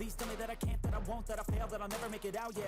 Please tell me that I can't, that I won't, that I fail, that I'll never make it out, yeah.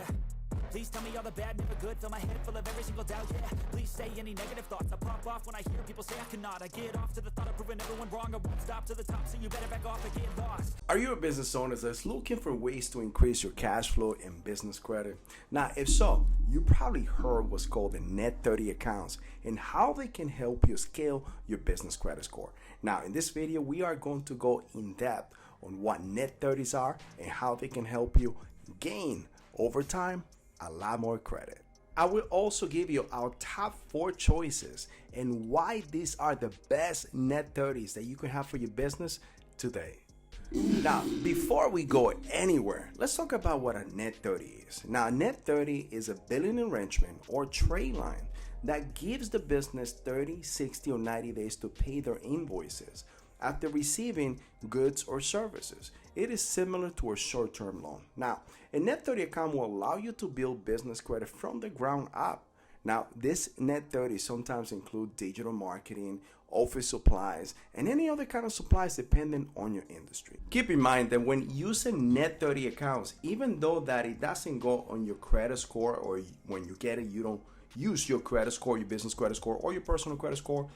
Please tell me all the bad, never good, fill my head full of every single doubt, yeah. Please say any negative thoughts, I pop off when I hear people say I cannot. I get off to the thought of proving everyone wrong, I won't stop to the top, so you better back off and get lost. Are you a business owner that's looking for ways to increase your cash flow and business credit? Now, if so, you probably heard what's called the Net 30 accounts and how they can help you scale your business credit score. Now, in this video, we are going to go in depth on what Net 30s are and how they can help you gain over time a lot more credit. I will also give you our top 4 choices and why these are the best Net 30s that you can have for your business today. Now, before we go anywhere, let's talk about what a Net 30 is. Now, a Net 30 is a billing arrangement or trade line that gives the business 30, 60, or 90 days to pay their invoices after receiving goods or services. It is similar to a short-term loan. Now, a Net 30 account will allow you to build business credit from the ground up. Now, this Net 30 sometimes include digital marketing, office supplies, and any other kind of supplies depending on your industry. Keep in mind that when using Net 30 accounts, even though that it doesn't go on your credit score, or when you get it, you don't use your credit score, your business credit score, or your personal credit score,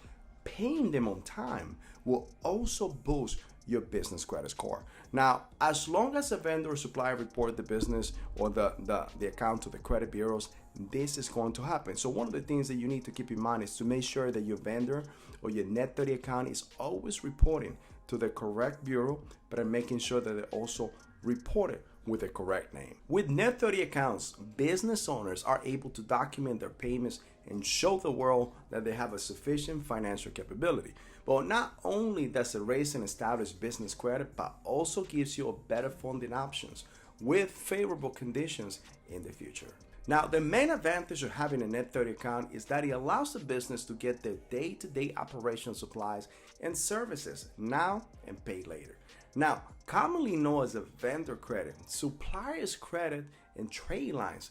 paying them on time will also boost your business credit score. Now, as long as the vendor or supplier report the business or the account to the credit bureaus, this is going to happen. So one of the things that you need to keep in mind is to make sure that your vendor or your Net 30 account is always reporting to the correct bureau, but making sure that they also report it with the correct name. With Net 30 accounts, business owners are able to document their payments and show the world that they have a sufficient financial capability. But not only does it raise and establish business credit, but also gives you a better funding options with favorable conditions in the future. Now, the main advantage of having a Net 30 account is that it allows the business to get their day-to-day operational supplies and services now and pay later. Now, commonly known as a vendor credit, suppliers credit, and trade lines,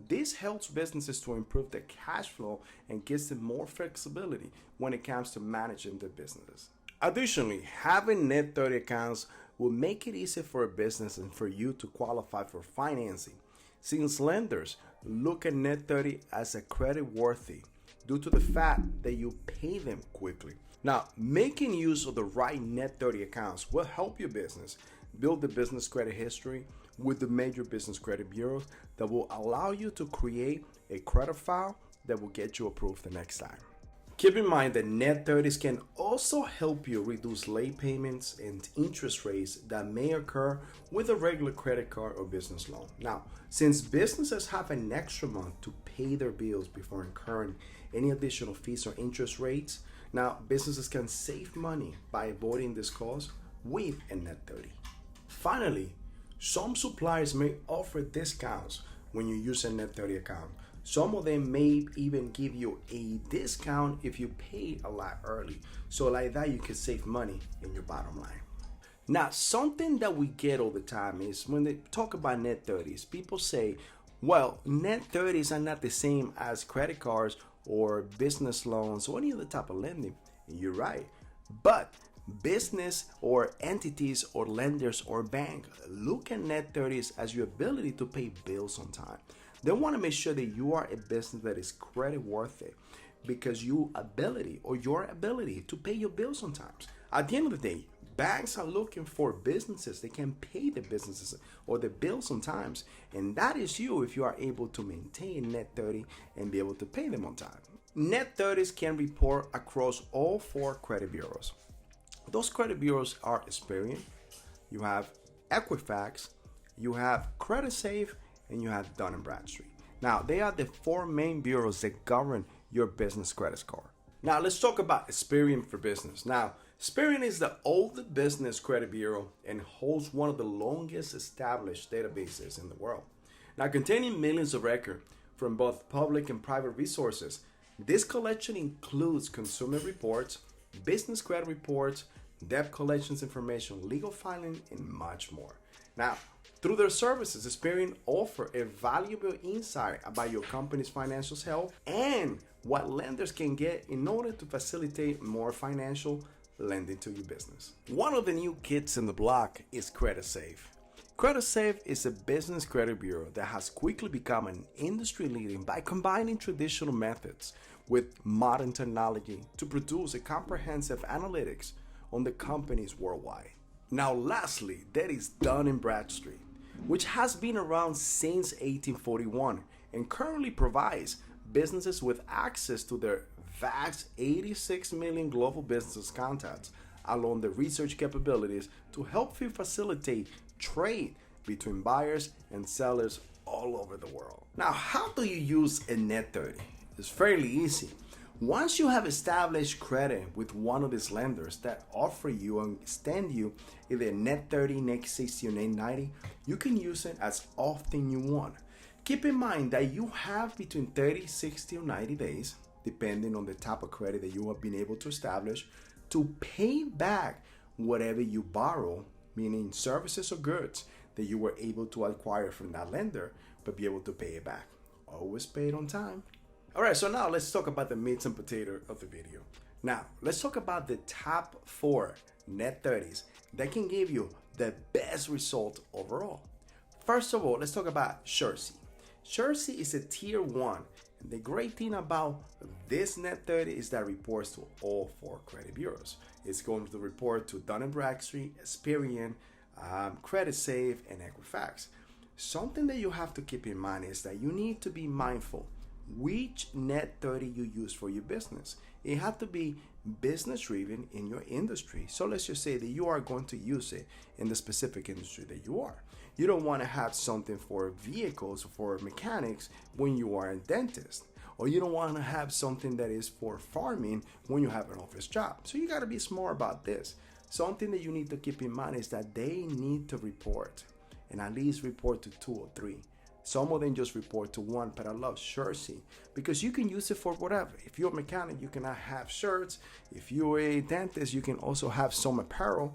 this helps businesses to improve their cash flow and gives them more flexibility when it comes to managing their businesses. Additionally, having Net 30 accounts will make it easier for a business and for you to qualify for financing, since lenders look at Net 30 as a credit worthy due to the fact that you pay them quickly. Now, making use of the right Net 30 accounts will help your business build the business credit history with the major business credit bureaus that will allow you to create a credit file that will get you approved the next time. Keep in mind that Net 30s can also help you reduce late payments and interest rates that may occur with a regular credit card or business loan. Now, since businesses have an extra month to pay their bills before incurring any additional fees or interest rates, now businesses can save money by avoiding this cost with a Net 30. Finally, some suppliers may offer discounts when you use a Net 30 account. Some of them may even give you a discount if you pay a lot early. So like that, you can save money in your bottom line. Now, something that we get all the time is when they talk about Net 30s, people say, well, Net 30s are not the same as credit cards or business loans or any other type of lending. And you're right. But business or entities or lenders or bank look at Net 30s as your ability to pay bills on time. They want to make sure that you are a business that is credit worthy because your ability to pay your bills on time. At the end of the day, banks are looking for businesses that can pay the businesses or the bills on time. And that is you if you are able to maintain Net 30 and be able to pay them on time. Net 30s can report across all 4 credit bureaus. Those credit bureaus are Experian, you have Equifax, you have CreditSafe, and you have Dun & Bradstreet. Now, they are the 4 main bureaus that govern your business credit score. Now, let's talk about Experian for Business. Now, Experian is the oldest business credit bureau and holds one of the longest established databases in the world. Now, containing millions of records from both public and private resources, this collection includes consumer reports, business credit reports, debt collections information, legal filing, and much more. Now, through their services, Experian offer a valuable insight about your company's financial health and what lenders can get in order to facilitate more financial lending to your business. One of the new kids in the block is CreditSafe. CreditSafe is a business credit bureau that has quickly become an industry leader by combining traditional methods with modern technology to produce a comprehensive analytics on the companies worldwide. Now, lastly, there is Dun & Bradstreet, which has been around since 1841 and currently provides businesses with access to their vast 86 million global business contacts, along the research capabilities to help you facilitate trade between buyers and sellers all over the world. Now, how do you use a net 30? It's fairly easy. Once you have established credit with one of these lenders that offer you and extend you either net 30, net 60, or net 90, you can use it as often you want. Keep in mind that you have between 30, 60, or 90 days, depending on the type of credit that you have been able to establish, to pay back whatever you borrow, meaning services or goods that you were able to acquire from that lender, but be able to pay it back. Always pay it on time. All right, so now let's talk about the meat and potato of the video. Now, let's talk about the top 4 net 30s that can give you the best result overall. First of all, let's talk about Surety. Surety is a tier 1. And the great thing about this net 30 is that it reports to all 4 credit bureaus. It's going to report to Dun & Bradstreet, Experian, CreditSafe, and Equifax. Something that you have to keep in mind is that you need to be mindful which net 30 you use for your business. It has to be business driven in your industry. So let's just say that you are going to use it in the specific industry that you are. You don't want to have something for vehicles or for mechanics when you are a dentist. Or you don't want to have something that is for farming when you have an office job. So you got to be smart about this. Something that you need to keep in mind is that they need to report, and at least report to 2 or 3. Some of them just report to 1, but I love Surety because you can use it for whatever. If you're a mechanic, you can have shirts. If you're a dentist, you can also have some apparel.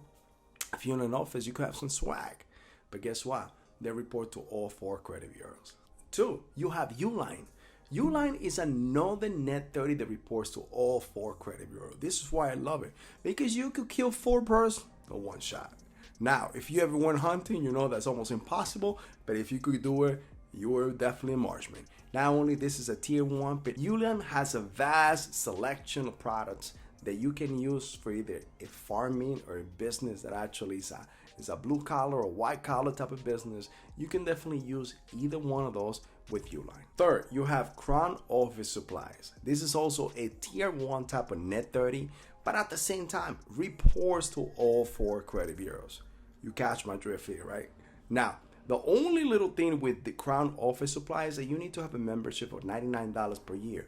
If you're in an office, you can have some swag. But guess what? They report to all 4 credit bureaus. 2, you have Uline. Uline is another net 30 that reports to all 4 credit bureaus. This is why I love it, because you could kill 4 birds with 1 shot. Now, if you ever went hunting, you know that's almost impossible, but if you could do it, you are definitely a marksman. Not only this is a tier 1, but Uline has a vast selection of products that you can use for either a farming or a business that actually is a blue collar or white collar type of business. You can definitely use either one of those with Uline. Third, you have Crown Office Supplies. This is also a tier 1 type of net 30, but at the same time reports to all 4 credit bureaus. You catch my drift here, right? Now, the only little thing with the Crown Office Supply is that you need to have a membership of $99 per year.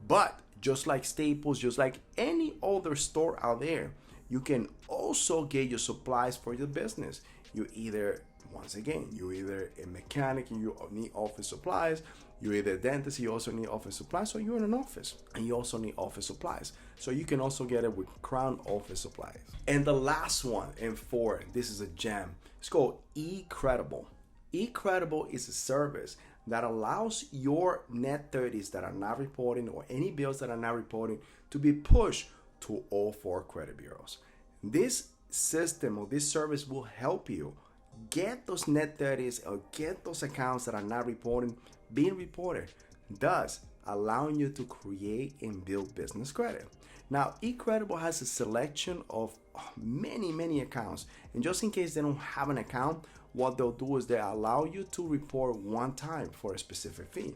But just like Staples, just like any other store out there, you can also get your supplies for your business. You're either a mechanic and you need office supplies. You're either a dentist, you also need office supplies. So you're in an office and you also need office supplies. So you can also get it with Crown Office Supplies. And the last one, and 4, this is a gem. It's called eCredible. eCredible is a service that allows your net 30s that are not reporting or any bills that are not reporting to be pushed to all 4 credit bureaus. This system or this service will help you get those net 30s or get those accounts that are not reporting being reported, thus allowing you to create and build business credit. Now, eCredible has a selection of many accounts, and just in case they don't have an account, what they'll do is they allow you to report 1 time for a specific fee.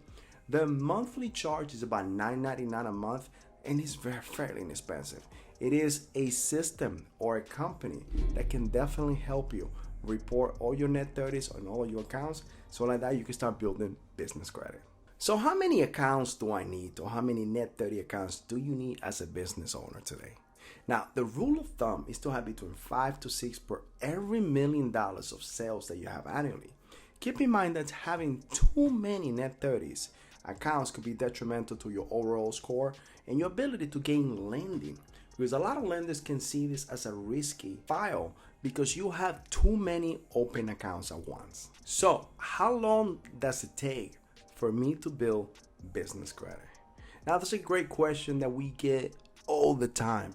The monthly charge is about $9.99 a month, and it's fairly inexpensive. It is a system or a company that can definitely help you report all your net 30s on all your accounts, so like that you can start building business credit. So how many accounts do I need, or how many net 30 accounts do you need as a business owner today? Now, the rule of thumb is to have between 5 to 6 per every $1 million of sales that you have annually. Keep in mind that having too many net 30s accounts could be detrimental to your overall score and your ability to gain lending, because a lot of lenders can see this as a risky file because you have too many open accounts at once. So how long does it take for me to build business credit? Now, that's a great question that we get all the time.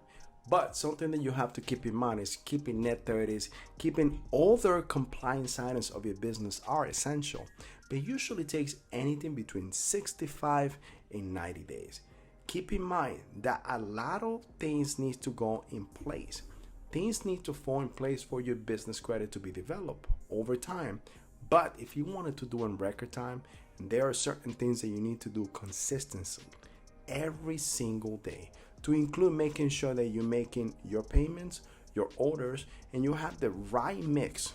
But something that you have to keep in mind is keeping net 30s, keeping other compliance items of your business are essential, but it usually takes anything between 65 and 90 days. Keep in mind that a lot of things need to go in place. Things need to fall in place for your business credit to be developed over time. But if you wanted to do in record time, there are certain things that you need to do consistently every single day, to include making sure that you're making your payments, your orders, and you have the right mix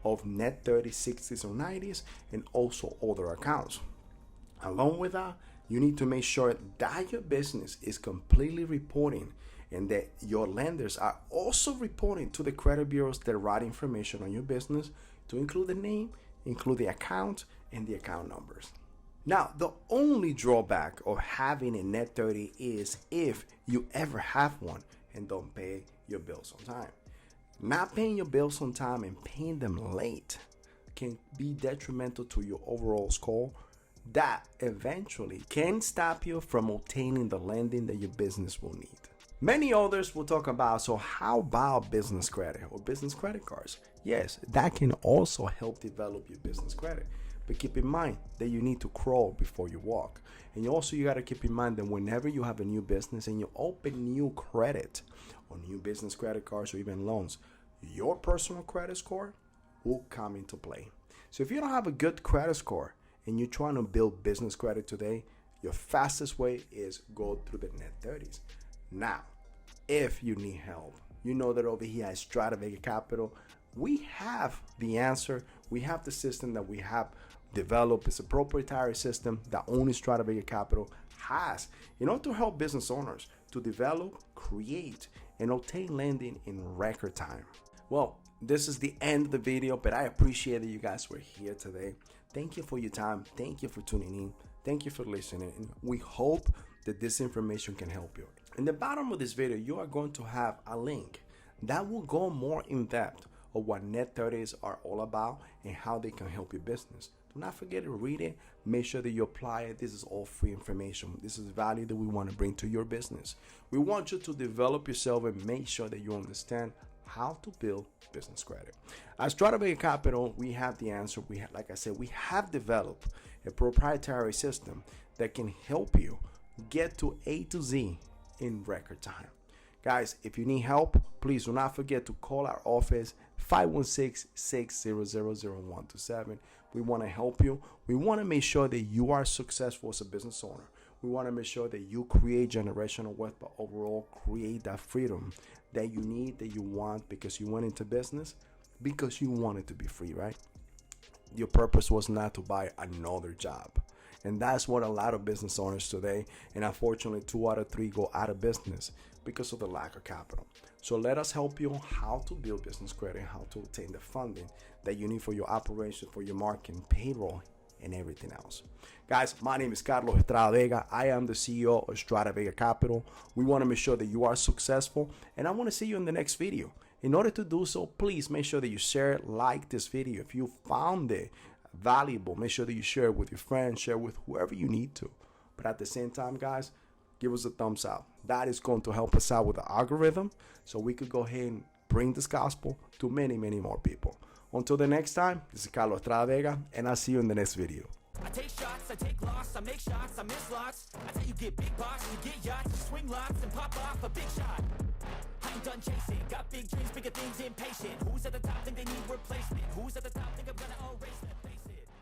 of net 30s, 60s, or 90s, and also other accounts. Along with that, you need to make sure that your business is completely reporting and that your lenders are also reporting to the credit bureaus the right information on your business, to include the name, include the account, and the account numbers. Now, the only drawback of having a net 30 is if you ever have one and don't pay your bills on time. Not paying your bills on time and paying them late can be detrimental to your overall score. That eventually can stop you from obtaining the lending that your business will need. Many others will talk about, so how about business credit or business credit cards? Yes, that can also help develop your business credit. But keep in mind that you need to crawl before you walk. And you got to keep in mind that whenever you have a new business and you open new credit or new business credit cards or even loans, your personal credit score will come into play. So if you don't have a good credit score and you're trying to build business credit today, your fastest way is go through the net 30s. Now, if you need help, you know that over here at Estrada Vega Capital, we have the answer. We have the system that we have developed. It's a proprietary system that only Estrada Vega Capital has in order to help business owners to develop, create, and obtain lending in record time. Well, this is the end of the video, but I appreciate that you guys were here today. Thank you for your time. Thank you for tuning in. Thank you for listening. And we hope that this information can help you. In the bottom of this video, you are going to have a link that will go more in depth of what net 30s are all about and how they can help your business. Do not forget to read it. Make sure that you apply it. This is all free information. This is value that we want to bring to your business. We want you to develop yourself and make sure that you understand how to build business credit. At Estrada Vega Capital, we have the answer. Like I said, we have developed a proprietary system that can help you get to A to Z in record time. Guys, if you need help, please do not forget to call our office 516-600-0127. We want to help you. We want to make sure that you are successful as a business owner. We want to make sure that you create generational wealth, but overall create that freedom that you need, that you want, because you went into business because you wanted to be free, right? Your purpose was not to buy another job. And that's what a lot of business owners today, and unfortunately 2 out of 3 go out of business because of the lack of capital. So let us help you on how to build business credit, how to obtain the funding that you need for your operation, for your marketing, payroll, and everything else. Guys, my name is Carlos Estrada Vega. I am the CEO of Estrada Vega Capital. We want to make sure that you are successful, and I want to see you in the next video. In order to do so, please make sure that you share, like this video. If you found it valuable, make sure that you share it with your friends, share with whoever you need to. But at the same time, guys, give us a thumbs up. That is going to help us out with the algorithm so we could go ahead and bring this gospel to many, many more people. Until the next time, this is Carlos Estrada Vega, and I'll see you in the next video. I take shots, I take loss, I make shots, I miss lots. That's how you get big box, you get yachts, you swing lots and pop off a big shot. I ain't done chasing, got big dreams, bigger things, impatient. Who's at the top think they need replacement?